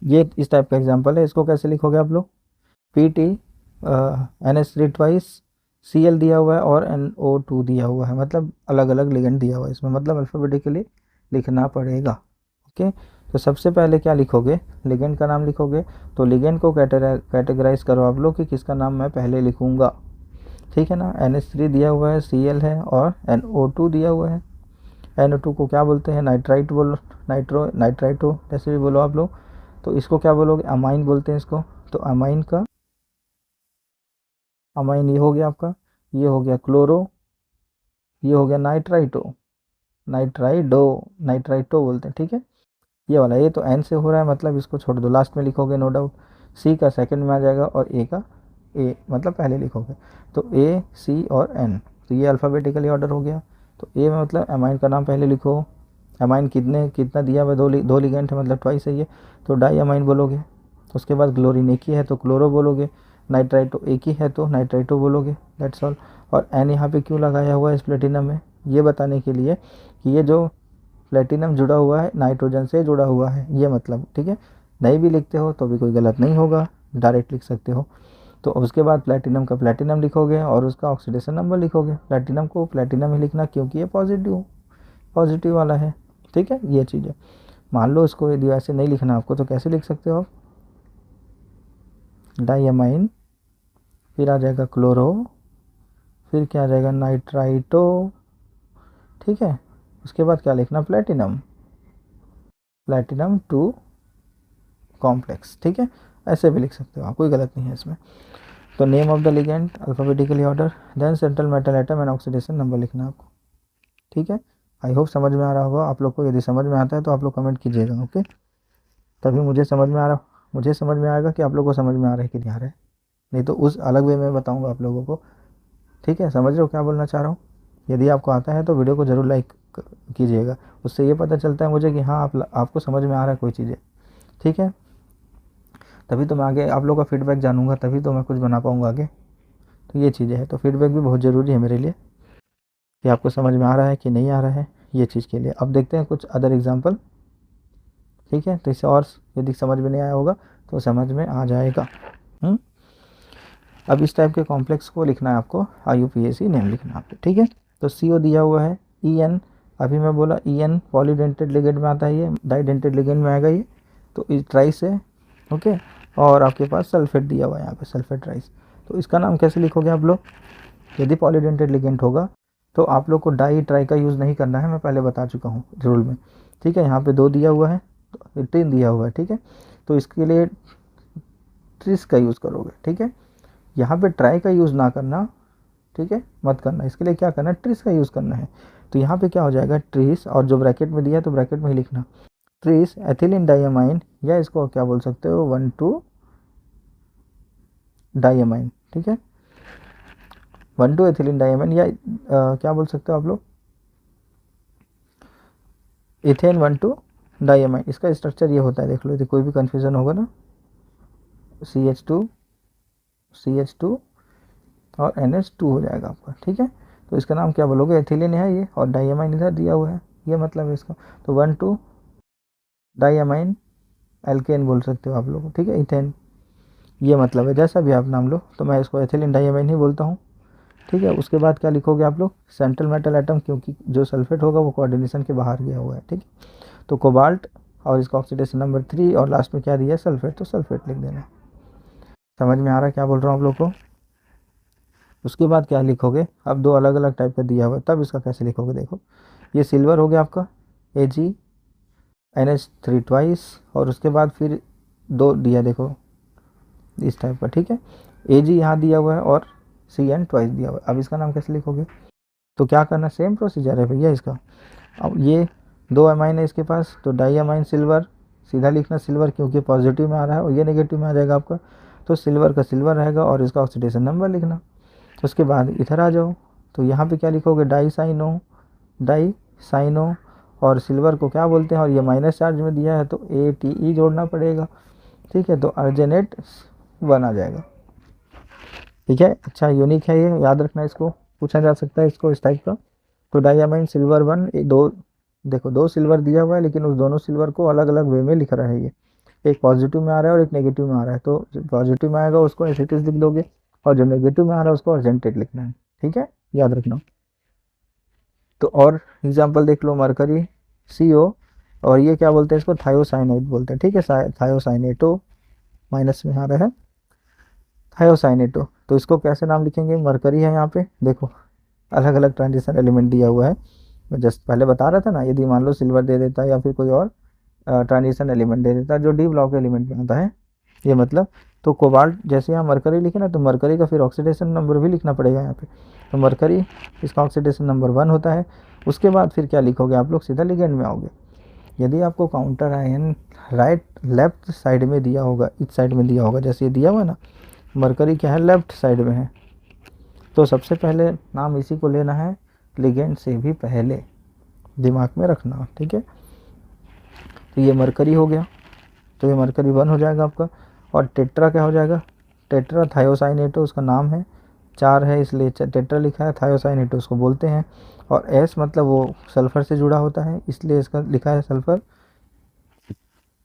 ये इस टाइप का एग्जांपल है, इसको कैसे लिखोगे आप लोग, PT NH3 ट्वाइस Cl दिया हुआ है और NO2 दिया हुआ है, मतलब अलग अलग लिगेंड दिया हुआ है इसमें, मतलब अल्फ़ाबेटिकली लिखना पड़ेगा। ओके, तो सबसे पहले क्या लिखोगे, लिगेंड का नाम लिखोगे। तो लिगेंड को कैटेगराइज करो आप लोग कि किसका नाम मैं पहले लिखूँगा, ठीक है ना। NH3 दिया हुआ है, Cl है और NO2 दिया हुआ है। NO2 को क्या बोलते हैं, नाइट्राइट बोलो, नाइट्राइटो जैसे भी बोलो आप लोग। तो इसको क्या बोलोगे, अमाइन बोलते हैं इसको। तो अमाइन का अमाइन ये हो गया आपका, ये हो गया क्लोरो, ये हो गया नाइट्राइटो, नाइट्राइटो बोलते हैं, ठीक है। ये वाला, ये तो N से हो रहा है मतलब इसको छोड़ दो, लास्ट में लिखोगे नो डाउट। C का सेकंड में आ जाएगा और A का A मतलब पहले लिखोगे। तो A C और N, तो ये अल्फ़ाबेटिकली ऑर्डर हो गया। तो A में मतलब अमाइन का नाम पहले लिखो। अमाइन कितना दिया हुआ है, दो लिगेंड है मतलब ट्वाइस है ये, तो डाई अमाइन बोलोगे। उसके बाद क्लोरीन एक ही है तो क्लोरो बोलोगे, नाइट्राइटो एक ही है तो नाइट्राइटो बोलोगे, दैट्स ऑल। और N यहाँ पे क्यों लगाया हुआ है इस प्लेटिनम में, ये बताने के लिए कि ये जो प्लेटिनम जुड़ा हुआ है नाइट्रोजन से जुड़ा हुआ है, ये मतलब, ठीक है। नहीं भी लिखते हो तो भी कोई गलत नहीं होगा, डायरेक्ट लिख सकते हो। तो उसके बाद प्लेटिनम का प्लेटिनम लिखोगे और उसका ऑक्सीडेशन नंबर लिखोगे। प्लेटिनम को प्लेटिनम ही लिखना क्योंकि ये पॉजिटिव वाला है, ठीक है, ये चीज़ है। मान लो इसको यदि ऐसे नहीं लिखना आपको तो कैसे लिख सकते हो आप, डाईअमाइन, फिर आ जाएगा क्लोरो, फिर क्या आ जाएगा नाइट्राइटो, ठीक है। उसके बाद क्या लिखना, प्लेटिनम 2 कॉम्प्लेक्स, ठीक है। ऐसे भी लिख सकते हो आप, कोई गलत नहीं है इसमें। तो name of the ligand alphabetically order, then central metal atom and oxidation number लिखना आपको, ठीक है। आई होप समझ में आ रहा होगा आप लोग को। यदि समझ में आता है तो आप लोग कमेंट कीजिएगा, ओके। तभी मुझे समझ में आएगा कि आप लोग को समझ में आ रहा है कि नहीं आ रहा है, नहीं तो उस अलग वे में बताऊँगा आप लोगों को, ठीक है। समझ रहे हो क्या बोलना चाह रहा हूँ। यदि आपको आता है तो वीडियो को ज़रूर लाइक कीजिएगा, उससे ये पता चलता है मुझे कि हाँ आपको समझ में आ रहा है कोई चीज़ें, ठीक है। तभी तो मैं आगे आप लोग का फीडबैक जानूंगा, तभी तो मैं कुछ बना पाऊंगा आगे। तो ये चीज़ें हैं, तो फीडबैक भी बहुत ज़रूरी है मेरे लिए कि आपको समझ में आ रहा है कि नहीं आ रहा है, ये चीज़ के लिए। अब देखते हैं कुछ अदर एग्जांपल, ठीक है। तो इससे और यदि समझ में नहीं आया होगा तो समझ में आ जाएगा। अब इस टाइप के कॉम्प्लेक्स को लिखना है आपको, IUPAC नेम लिखना है आपको, ठीक है। तो CO दिया हुआ है, EN अभी मैं बोला EN पॉलीडेंटेड लिगेंड में आता है, ये डाइडेंटेड लिगेंड में आएगा ये, तो इस ट्राइस है, ओके। और आपके पास सल्फेट दिया हुआ है यहाँ पे, सल्फेट ट्राइस। तो इसका नाम कैसे लिखोगे आप लोग, यदि पॉलीडेंटेड लिगेंड होगा तो आप लोग को डाई ट्राई का यूज़ नहीं करना है, मैं पहले बता चुका हूँ रूल में, ठीक है। यहाँ पे 2 दिया हुआ है, 3 दिया हुआ है, ठीक है। तो इसके लिए ट्रिस का यूज़ करोगे, ठीक है। यहाँ पे ट्राई का यूज़ ना करना, ठीक है, मत करना। इसके लिए क्या करना है, ट्रिस का यूज़ करना है। तो यहाँ पे क्या हो जाएगा, ट्रिस, और जो ब्रैकेट में दिया है तो ब्रैकेट में ही लिखना, ट्रिस एथिलीन डाइअमाइन, या इसको क्या बोल सकते हो 1,2 डाइअमाइन, ठीक है, 1,2 एथिलीन डाइअमाइन, या क्या बोल सकते हो आप लोग, इथेन 1,2 डाइअमाइन। इसका स्ट्रक्चर ये होता है, देख लो, यदि कोई भी कन्फ्यूज़न होगा ना, CH2 और NH2 हो जाएगा आपका, ठीक है। तो इसका नाम क्या बोलोगे, एथिलीन है ये, और डाइअमाइन इधर दिया हुआ है, ये मतलब है इसका। तो 1,2 डाइअमाइन एल्केन बोल सकते हो आप लोग, ठीक है, इथेन, ये मतलब है, जैसा भी आप नाम लो। तो मैं इसको एथिलीन डाइअमाइन ही बोलता हूँ, ठीक है। उसके बाद क्या लिखोगे आप लोग, सेंट्रल मेटल एटम, क्योंकि जो सल्फेट होगा वो कोऑर्डिनेशन के बाहर गया हुआ है, ठीक है। तो कोबाल्ट, और इसका ऑक्सीडेशन नंबर 3, और लास्ट में क्या दिया है, सल्फेट, तो सल्फेट लिख देना। समझ में आ रहा है क्या बोल रहा हूँ आप लोग को। उसके बाद क्या लिखोगे, अब 2 अलग अलग टाइप का दिया हुआ है, तब इसका कैसे लिखोगे, देखो, ये सिल्वर हो गया आपका, AgNH3 ट्वाइस, और उसके बाद फिर 2 दिया, देखो इस टाइप का, ठीक है। Ag यहाँ दिया हुआ है और Cn ट्वाइस दिया हुआ है। अब इसका नाम कैसे लिखोगे, तो क्या करना, सेम प्रोसीजर है भैया इसका। अब ये 2 अमाइन है इसके पास, तो डाई अमाइन सिल्वर, सीधा लिखना सिल्वर, क्योंकि पॉजिटिव में आ रहा है और ये नेगेटिव में आ जाएगा आपका, तो सिल्वर का सिल्वर रहेगा, और इसका ऑक्सीडेशन नंबर लिखना। उसके बाद इधर आ जाओ, तो यहाँ पे क्या लिखोगे, डाई साइनो, और सिल्वर को क्या बोलते हैं, और ये माइनस चार्ज में दिया है तो ATE जोड़ना पड़ेगा, ठीक है। तो अर्जेनेट 1 आ जाएगा, ठीक है। अच्छा यूनिक है ये, याद रखना, इसको पूछा जा सकता है इसको इस टाइप का। तो डाइअमाइन सिल्वर 1, 2, देखो 2 सिल्वर दिया हुआ है, लेकिन उस दोनों सिल्वर को अलग अलग वे में लिख रहा है ये, एक पॉजिटिव में आ रहा है और एक नेगेटिव में आ रहा है। तो जो पॉजिटिव में आएगा उसको एसिटिस लिख दोगे, और जो नेगेटिव में आ रहा है उसको अर्जेंटेट लिखना है, ठीक है, याद रखना। तो और एग्जाम्पल देख लो, मरकरी CO, और ये क्या बोलते हैं इसको, थायोसाइनाइड बोलते हैं, ठीक है, थायोसाइनेटो, माइनस में आ रहा है थायोसाइनेटो। तो इसको कैसे नाम लिखेंगे, मरकरी है यहाँ पे, देखो अलग अलग ट्रांजिशन एलिमेंट दिया हुआ है, मैं जस्ट पहले बता रहा था ना, यदि मान लो सिल्वर दे देता या फिर कोई और ट्रांजिशन एलिमेंट दे देता जो डी ब्लॉक एलिमेंट में आता है, ये मतलब। तो कोबाल्ट जैसे यहाँ मरकरी लिखे ना, तो मरकरी का फिर ऑक्सीडेशन नंबर भी लिखना पड़ेगा यहाँ पे। तो मरकरी, इसका ऑक्सीडेशन नंबर 1 होता है। उसके बाद फिर क्या लिखोगे आप लोग, सीधा लिगेंड में आओगे। यदि आपको काउंटर आयन लेफ्ट साइड में दिया होगा, इस साइड में दिया होगा, जैसे ये दिया हुआ ना, मरकरी क्या है, लेफ्ट साइड में है, तो सबसे पहले नाम इसी को लेना है, लिगेंड से भी पहले, दिमाग में रखना, ठीक है। तो ये मरकरी हो गया, तो ये मरकरी 1 हो जाएगा आपका। और टेट्रा क्या हो जाएगा, टेट्रा थायोसाइनेटो उसका नाम है, 4 है इसलिए टेट्रा लिखा है, थायोसाइनेटो उसको बोलते हैं। और S मतलब वो सल्फ़र से जुड़ा होता है, इसलिए इसका लिखा है सल्फ़र।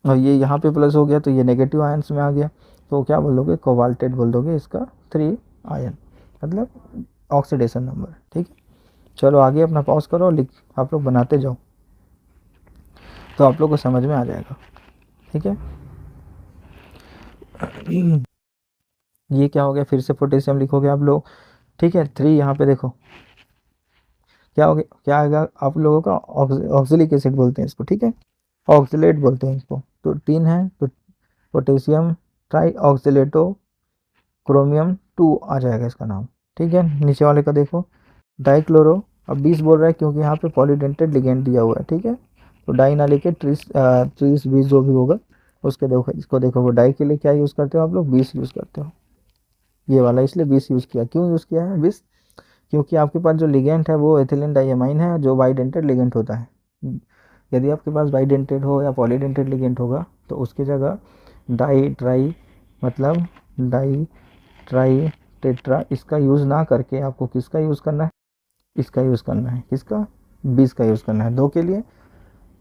और ये यहाँ पे प्लस हो गया, तो ये नेगेटिव आयन्स में आ गया, तो क्या बोलोगे, कोबाल्टेट बोल दोगे इसका, 3 आयन, मतलब ऑक्सीडेशन नंबर, ठीक है। चलो आगे अपना पॉज करो, लिख आप लोग बनाते जाओ, तो आप लोग को समझ में आ जाएगा, ठीक है। ये क्या हो गया, फिर से पोटेशियम लिखोगे आप लोग, ठीक है। 3 यहाँ पे देखो क्या हो गया, क्या आएगा आप लोगों का, ऑक्सिलिक एसिड बोलते हैं इसको, ठीक है, ऑक्सिलेट बोलते हैं इसको। तो 3 है, तो पोटेशियम ट्राई ऑक्सिलेटो क्रोमियम 2 आ जाएगा इसका नाम, ठीक है। नीचे वाले का देखो, डाइक्लोरो, अब 20 बोल रहा है क्योंकि यहाँ पे पॉलीडेंटेड लिगेंड दिया हुआ है, ठीक है। तो डाई ना लेके 30 20 जो भी होगा उसके देखो, इसको देखो, वो डाई के लिए क्या यूज़ करते हो आप लोग, 20 यूज़ करते हो, ये वाला, इसलिए 20 यूज़ किया। क्यों यूज़ किया है 20, क्योंकि आपके पास जो लिगेंड है वो एथिलीन डाइअमाइन है, जो बाइडेंटेड लिगेंड होता है। यदि आपके पास बाइडेंटेड हो या पॉलीडेंटेड लिगेंड होगा तो उसकी जगह डाई ट्राई, मतलब डाई ट्राई टेट्रा, इसका यूज़ ना करके आपको किसका यूज़ करना है, इसका यूज़ करना है, किसका, 20 का यूज़ करना है। 2 के लिए,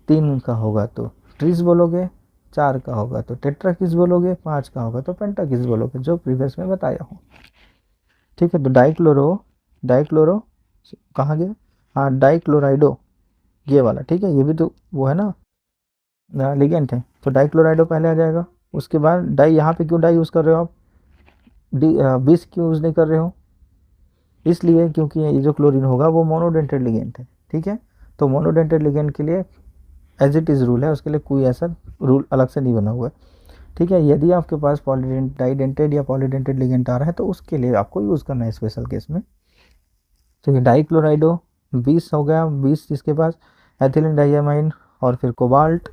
3 का होगा तो ट्रिस बोलोगे, 4 का होगा तो टेट्रा किस बोलोगे, 5 का होगा तो पेंटा किस बोलोगे, जो प्रीवियस में बताया हूँ, ठीक है। तो डाइक्लोरो कहाँ गया, हाँ डाइक्लोराइडो, ये वाला, ठीक है, ये भी तो वो है ना, लिगेंड है, तो डाइक्लोराइडो पहले आ जाएगा। उसके बाद डाई, यहाँ पे क्यों डाई यूज़ कर रहे हो आप, बीस क्यों यूज़ नहीं कर रहे हो, इसलिए क्योंकि ये जो क्लोरीन होगा वो मोनोडेंटेड लिगेंड है, ठीक है। तो मोनोडेंटेड लिगेंड के लिए एज इट इज़ रूल है, उसके लिए कोई ऐसा रूल अलग से नहीं बना हुआ है, ठीक है। यदि आपके पास डाइडेंटेड या पॉलीडेंटेड लिगेंड आ रहा है तो उसके लिए आपको यूज़ करना है स्पेशल केस में। तो ये डाइक्लोराइडो 20 हो गया, 20 जिसके पास एथिलीन डाइयामाइन, और फिर कोबाल्ट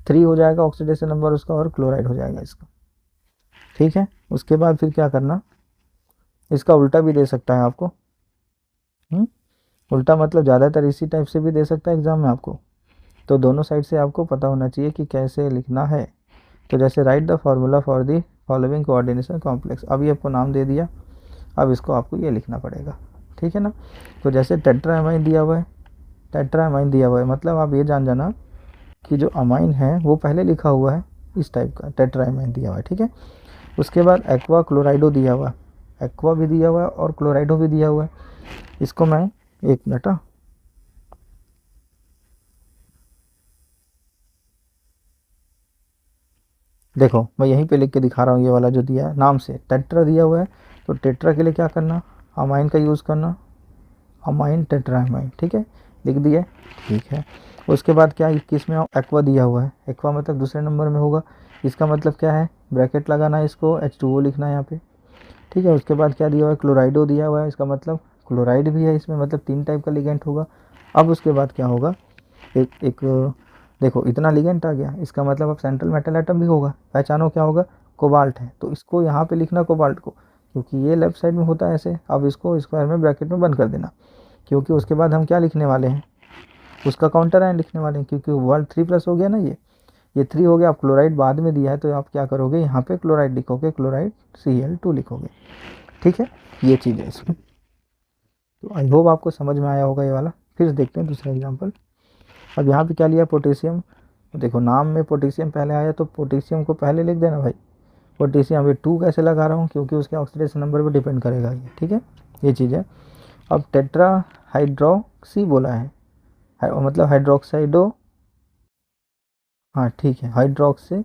3 हो जाएगा ऑक्सीडेशन नंबर उसका, और क्लोराइड हो जाएगा इसका, ठीक है। उसके बाद फिर क्या करना, इसका उल्टा भी दे सकता है आपको, उल्टा मतलब ज़्यादातर इसी टाइप से भी दे सकता है एग्ज़ाम में आपको, तो दोनों साइड से आपको पता होना चाहिए कि कैसे लिखना है। तो जैसे right the formula for the following coordination complex, अभी आपको नाम दे दिया, अब इसको आपको ये लिखना पड़ेगा, ठीक है ना। तो जैसे टेट्रामाइन दिया हुआ है, टेट्रामाइन दिया हुआ है, मतलब आप ये जान जाना कि जो अमाइन है वो पहले लिखा हुआ है इस टाइप का, टेट्रामाइन दिया हुआ है, ठीक है। उसके बाद एक्वा क्लोराइडो दिया हुआ है, एक्वा भी दिया हुआ है और क्लोराइडो भी दिया हुआ है। इसको मैं, एक मिनट, देखो मैं यहीं पे लिख के दिखा रहा हूँ, ये वाला जो दिया है नाम से टेट्रा दिया हुआ है, तो टेट्रा के लिए क्या करना, अमाइन का यूज़ करना, अमाइन टेट्रामाइन, ठीक है, लिख दिए, ठीक है। उसके बाद क्या, 21 में एक्वा दिया हुआ है, एक्वा मतलब दूसरे नंबर में होगा, इसका मतलब क्या है, ब्रैकेट लगाना है, इसको H2O लिखना है यहाँ पे, ठीक है। उसके बाद क्या दिया हुआ है, क्लोराइडो दिया हुआ है, इसका मतलब क्लोराइड भी है इसमें, मतलब 3 टाइप का लिगेंट होगा। अब उसके बाद क्या होगा, एक एक देखो इतना लिगेंट आ गया, इसका मतलब अब सेंट्रल मेटल एटम भी होगा, पहचानो क्या होगा, कोबाल्ट है, तो इसको यहाँ पे लिखना कोबाल्ट को, क्योंकि ये लेफ्ट साइड में होता है ऐसे, अब इसको स्क्वायर में ब्रैकेट में बंद कर देना, क्योंकि उसके बाद हम क्या लिखने वाले हैं, उसका काउंटर आयन लिखने वाले हैं, क्योंकि वर्ल्ड 3+ हो गया ना, ये 3 हो गया। आप क्लोराइड बाद में दिया है तो आप क्या करोगे, यहाँ पे क्लोराइड लिखोगे, क्लोराइड Cl2 लिखोगे, ठीक है, ये चीज़ है इसमें। तो आई होप आपको समझ में आया होगा ये वाला। फिर देखते हैं दूसरा एग्जाम्पल। अब यहाँ पे क्या लिया, पोटेशियम, तो देखो नाम में पोटेशियम पहले आया तो पोटेशियम को पहले लिख देना भाई, पोटेशियम अभी 2 कैसे लगा रहा हूँ, क्योंकि उसके ऑक्सीडेशन नंबर पर डिपेंड करेगा ये, ठीक है, ये चीज़ है। अब टेट्रा हाइड्रोक्सी बोला है, मतलब हाइड्रोक्साइडो, हाँ ठीक है, हाइड्रोक्सी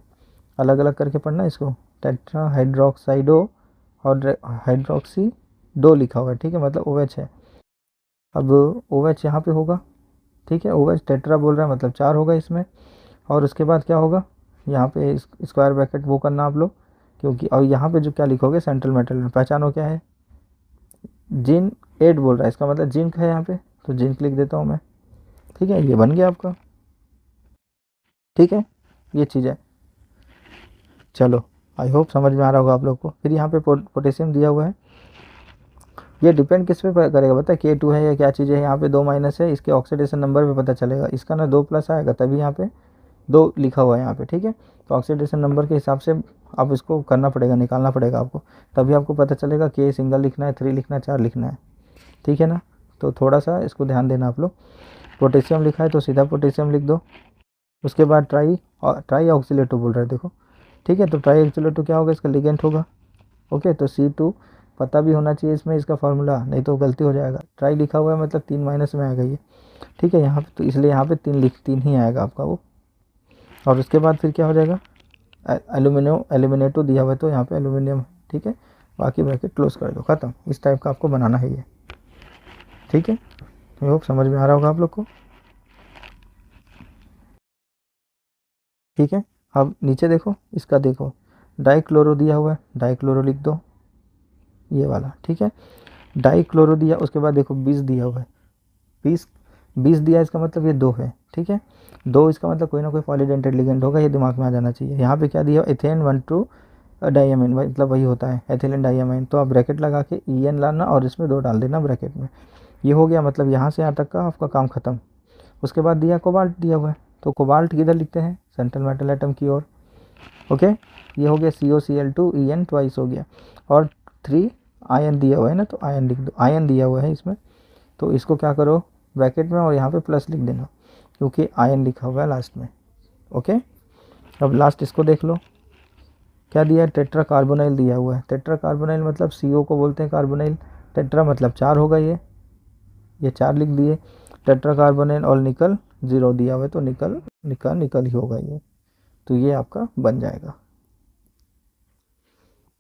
अलग अलग करके पढ़ना इसको, टेट्रा हाइड्रोक्साइडो और हाइड्रोक्सी डो लिखा हुआ है, ठीक है, मतलब OH है। अब OH यहाँ पे होगा, ठीक है, OH टेट्रा बोल रहा है मतलब 4 होगा इसमें। और उसके बाद क्या होगा, यहाँ पे स्क्वायर ब्रैकेट वो करना आप लोग, क्योंकि और यहाँ पे जो क्या लिखोगे, सेंट्रल मेटल में पहचानो क्या है, जिंक 8 बोल रहा है, इसका मतलब जिंक है यहाँ पे, तो जिंक लिख देता हूँ मैं, ठीक है, ये बन गया आपका, ठीक है, ये चीज़ है। चलो आई होप समझ में आ रहा होगा आप लोग को। फिर यहाँ पे पोटेशियम दिया हुआ है, ये डिपेंड किस पे करेगा पता है, K2 है या क्या चीज़ है, यहाँ पे 2 माइनस है, इसके ऑक्सीडेशन नंबर पे पता चलेगा, इसका ना 2+ आएगा तभी यहाँ पे 2 लिखा हुआ है यहाँ पे, ठीक है। तो ऑक्सीडेशन नंबर के हिसाब से आप इसको करना पड़ेगा, निकालना पड़ेगा आपको, तभी आपको पता चलेगा K सिंगल लिखना है, 3 लिखना है, 4 लिखना है, ठीक है ना। तो थोड़ा सा इसको ध्यान देना आप लोग। पोटेशियम लिखा है तो सीधा पोटेशियम लिख दो। उसके बाद ट्राई ऑक्सीलेटो बोल रहा है देखो, ठीक है, तो ट्राई ऑक्सीलेटो क्या होगा, इसका लिगेंट होगा, ओके। तो C2 पता भी होना चाहिए इसमें इसका फार्मूला, नहीं तो गलती हो जाएगा, ट्राई लिखा हुआ है मतलब 3 माइनस में आएगा ये, ठीक है, यहाँ पे तो इसलिए यहाँ पे 3 ही आएगा आपका वो। और उसके बाद फिर क्या हो जाएगा, एल्यूमिनेटो दिया हुआ है तो यहाँ पे एल्यूमिनियम, ठीक है, बाकी ब्रैकेट क्लोज कर दो, ख़त्म। इस टाइप का आपको बनाना है ये, ठीक है। आई होप समझ में आ रहा होगा आप लोग को, ठीक है। अब नीचे देखो, इसका देखो डाइक्लोरो दिया हुआ है, डाइक्लोरो लिख दो ये वाला, ठीक है, डाइक्लोरो दिया। उसके बाद देखो 20 दिया हुआ है, 20 दिया, इसका मतलब ये 2 है, ठीक है, 2 इसका मतलब कोई ना कोई पॉलीडेंटेड लिगेंड होगा, ये दिमाग में आ जाना चाहिए। यहाँ पे क्या दिया, एथेन 1,2 डाइयामाइन, मतलब वही होता है एथिलीन डाइयामाइन, तो आप ब्रैकेट लगा के EN लाना और इसमें 2 डाल देना ब्रैकेट में, ये हो गया, मतलब यहाँ से यहाँ तक का आपका काम ख़त्म। उसके बाद दिया कोबाल्ट दिया हुआ है, तो कोबाल्ट किधर लिखते हैं, सेंट्रल मेटल एटम की ओर, ओके, ये हो गया COCl2 EN ट्वाइस हो गया, और 3 आयन दिया हुआ है ना, तो आयन लिख दो, आयन दिया हुआ है इसमें, तो इसको क्या करो ब्रैकेट में और यहाँ पे प्लस लिख देना, क्योंकि आयन लिखा हुआ है लास्ट में, ओके। अब लास्ट इसको देख लो, क्या दिया है, टेट्रा कार्बोनाइल दिया हुआ है, टेट्रा कार्बोनाइल मतलब CO को बोलते हैं कार्बोनाइल, टेट्रा मतलब 4 होगा, ये 4 लिख दिए। टेट्रा कार्बोनेट और निकल 0 दिया हुआ है तो निकल निकल निकल ही होगा ये, तो ये आपका बन जाएगा।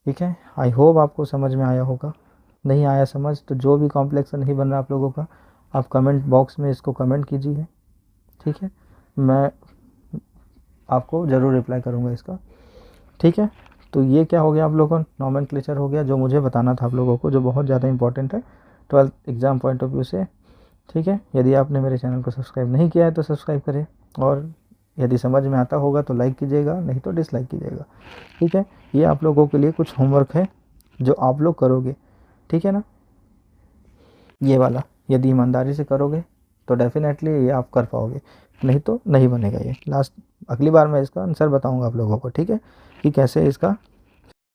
ठीक है, आई होप आपको समझ में आया होगा। नहीं आया समझ तो जो भी कॉम्प्लेक्स नहीं बन रहा आप लोगों का, आप कमेंट बॉक्स में इसको कमेंट कीजिए। ठीक है, मैं आपको ज़रूर रिप्लाई करूँगा इसका। ठीक है, तो ये क्या हो गया आप लोगों का नॉमेनक्लेचर हो गया, जो मुझे बताना था आप लोगों को, जो बहुत ज़्यादा इंपॉर्टेंट है 12th exam point of view से। ठीक है, यदि आपने मेरे चैनल को सब्सक्राइब नहीं किया है तो सब्सक्राइब करें, और यदि समझ में आता होगा तो लाइक कीजिएगा, नहीं तो डिसलाइक कीजिएगा। ठीक है, ये आप लोगों के लिए कुछ होमवर्क है जो आप लोग करोगे। ठीक है ना, ये वाला यदि ईमानदारी से करोगे तो डेफिनेटली ये आप कर पाओगे, नहीं तो नहीं बनेगा ये। लास्ट अगली बार मैं इसका आंसर बताऊंगा आप लोगों को। ठीक है, कि कैसे इसका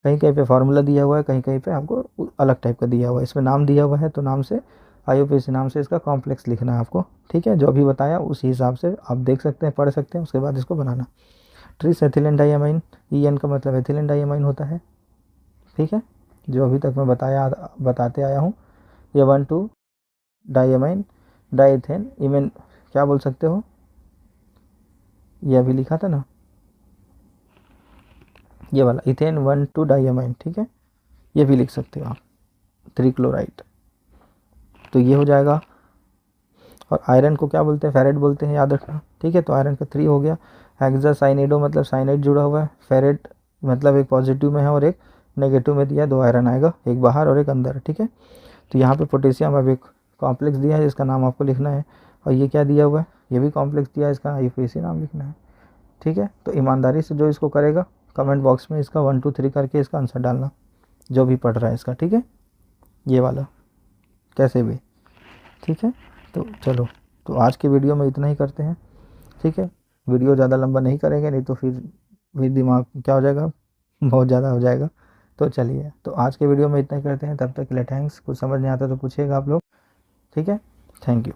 कहीं कहीं पे फार्मूला दिया हुआ है, कहीं कहीं पे आपको अलग टाइप का दिया हुआ है, इसमें नाम दिया हुआ है तो नाम से IUPAC नाम से इसका कॉम्प्लेक्स लिखना है आपको। ठीक है, जो अभी बताया उसी हिसाब से आप देख सकते हैं, पढ़ सकते हैं, उसके बाद इसको बनाना। ट्रिस एथिलीन डाइअमाइन, EN का मतलब एथिलीन डाइअमाइन होता है। ठीक है, जो अभी तक मैं बताते आया हूँ, ये 1,2 डाइअमाइन डाइथेन इमेन क्या बोल सकते हो, ये अभी लिखा था ना, ये वाला इथेन 1,2 डाइअमाइन। ठीक है, ये भी लिख सकते हो आप, 3 क्लोराइड, तो ये हो जाएगा। और आयरन को क्या बोलते हैं, फेरेट बोलते हैं, याद रखना। ठीक है, तो आयरन का 3 हो गया। हेक्सासाइनिडो मतलब साइनाइड जुड़ा हुआ है, फेरेट मतलब एक पॉजिटिव में है और एक नेगेटिव में दिया है, 2 आयरन आएगा, एक बाहर और एक अंदर। ठीक है, तो यहाँ पे पोटेशियम अब एक कॉम्प्लेक्स दिया है जिसका नाम आपको लिखना है, और ये क्या दिया हुआ है, ये भी कॉम्प्लेक्स दिया है, इसका IUPAC नाम लिखना है। ठीक है, तो ईमानदारी से जो इसको करेगा कमेंट बॉक्स में इसका 1 2 3 करके इसका आंसर डालना, जो भी पढ़ रहा है इसका। ठीक है, ये वाला कैसे भी। ठीक है, तो चलो, तो आज के वीडियो में इतना ही करते हैं। ठीक है, वीडियो ज़्यादा लंबा नहीं करेंगे, नहीं तो फिर दिमाग क्या हो जाएगा, बहुत ज़्यादा हो जाएगा। तो चलिए, तो आज के वीडियो में इतना ही करते हैं, तब तक के लिए थैंक्स। कुछ समझ नहीं आता तो पूछिएगा आप लोग। ठीक है, थैंक यू।